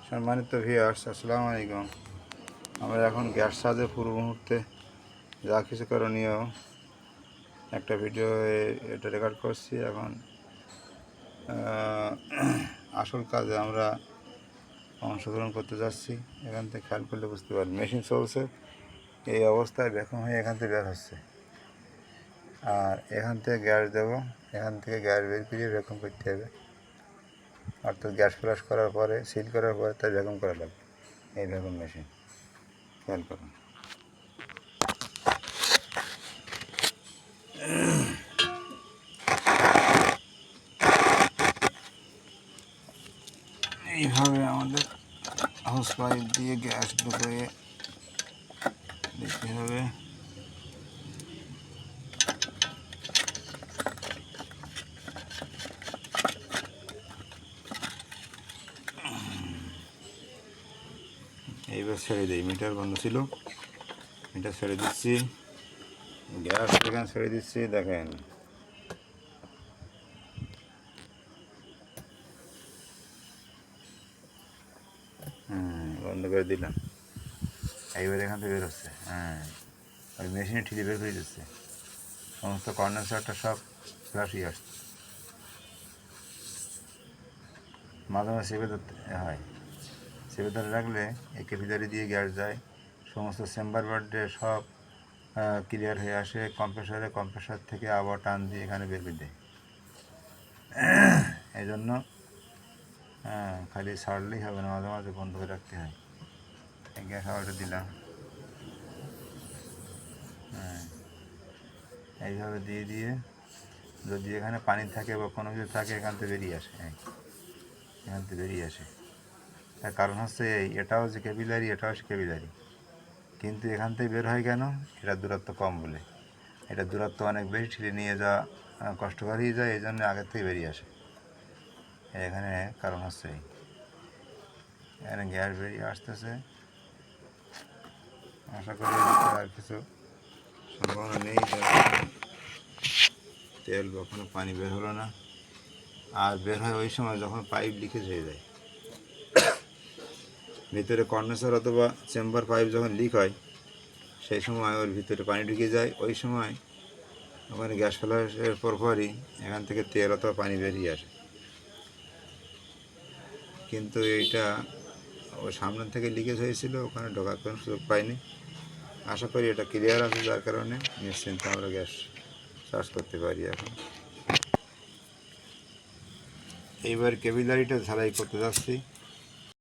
সম্মানিত ভিউয়ার্স, আসসালামু আলাইকুম। আমরা এখন গ্যাস সাজে পূর্ব মুহূর্তে যা কিছু করণীয় একটা ভিডিও এটা রেকর্ড করছি। এখন আসল কাজে আমরা অংশগ্রহণ করতে যাচ্ছি। এখান থেকে খেয়াল করলে বুঝতে পারবেন মেশিন চলছে, এই অবস্থায় ভ্যাকুম হয়ে এখান থেকে বের হচ্ছে। আর এখান থেকে গ্যাস দেবো, এখান থেকে গ্যাস বের করে ভ্যাকুম করতে হবে। অর্থাৎ গ্যাস ফ্লাশ করার পরে সিল করার পরে তাই ভ্যাকুম করা লাগবে। এই ভ্যাকুম মেশিন খেয়াল করুন। এইভাবে আমাদের হোস পাইপ দিয়ে গ্যাস ঢুকিয়ে দিতে হবে। এইবার ছেড়ে দিই, মিটার বন্ধ ছিল, মিটার ছেড়ে দিচ্ছি, গ্যাস এখানে ছেড়ে দিচ্ছি। দেখেন বন্ধ করে দিলাম। এইবার এখান থেকে বেরোচ্ছে। ওই মেশিনে ঠিকই বের হয়ে যাচ্ছে, সমস্ত কন্ডেন্সারটা সব ফ্লাশই আসছে। মাঝে মাঝে চেপে ধরতে হয়, চেপে ধরে রাখলে এই ক্যাপিলারি দিয়ে গ্যাস যায়, সমস্ত চেম্বার বার্ডে সব ক্লিয়ার হয়ে আসে। কম্প্রেসর থেকে আবার টান দিয়ে এখানে বের করে দেয়। এই জন্য খালি ছাড়লেই হবে না, মাঝে মাঝে বন্ধ করে রাখতে হয়। এই গ্যাস আওয়ারটা দিলাম, এইভাবে দিয়ে দিয়ে যদি এখানে পানি থাকে বা কোনো কিছু থাকে এখান থেকে বেরিয়ে আসে, এখান থেকে বেরিয়ে আসে। তার কারণ হচ্ছে এটাও যে ক্যাপিলারি, এটাও ক্যাপিলারি, কিন্তু এখান থেকে বের হয় কেন? এটা দূরত্ব কম বলে। এটা দূরত্ব অনেক বেশি, ঠেলে নিয়ে যাওয়া কষ্টকর হয়ে যায়, এই জন্য আগের থেকে বেরিয়ে আসে। এখানে কারণ হচ্ছে এখানে গ্যাস বেরিয়ে আসতেছে। আশা করি আর কিছু সম্ভাবনা নেই, তেল বা কোনো পানি বের হলো না। আর বের হয় ওই সময় যখন পাইপ লিকেজ হয়ে যায়, ভিতরে কন্ডেন্সার অথবা চেম্বার পাইপ যখন লিক হয়, সেই সময় ওর ভিতরে পানি ঢুকে যায়। ওই সময় ওখানে গ্যাস ফ্লাশের পরপরই এখান থেকে তেল অথবা পানি বেরিয়ে আসে। কিন্তু এইটা ও সামনের থেকে লিকেজ হয়েছিল, ওখানে ঢোকার কোনো সুযোগ পাইনি। আশা করি এটা ক্লিয়ার আছে, যার কারণে নিশ্চিন্তে আমরা গ্যাস চার্জ করতে পারি। এখন এইবার ক্যাপিলারিটা ঝালাই করতে যাচ্ছি।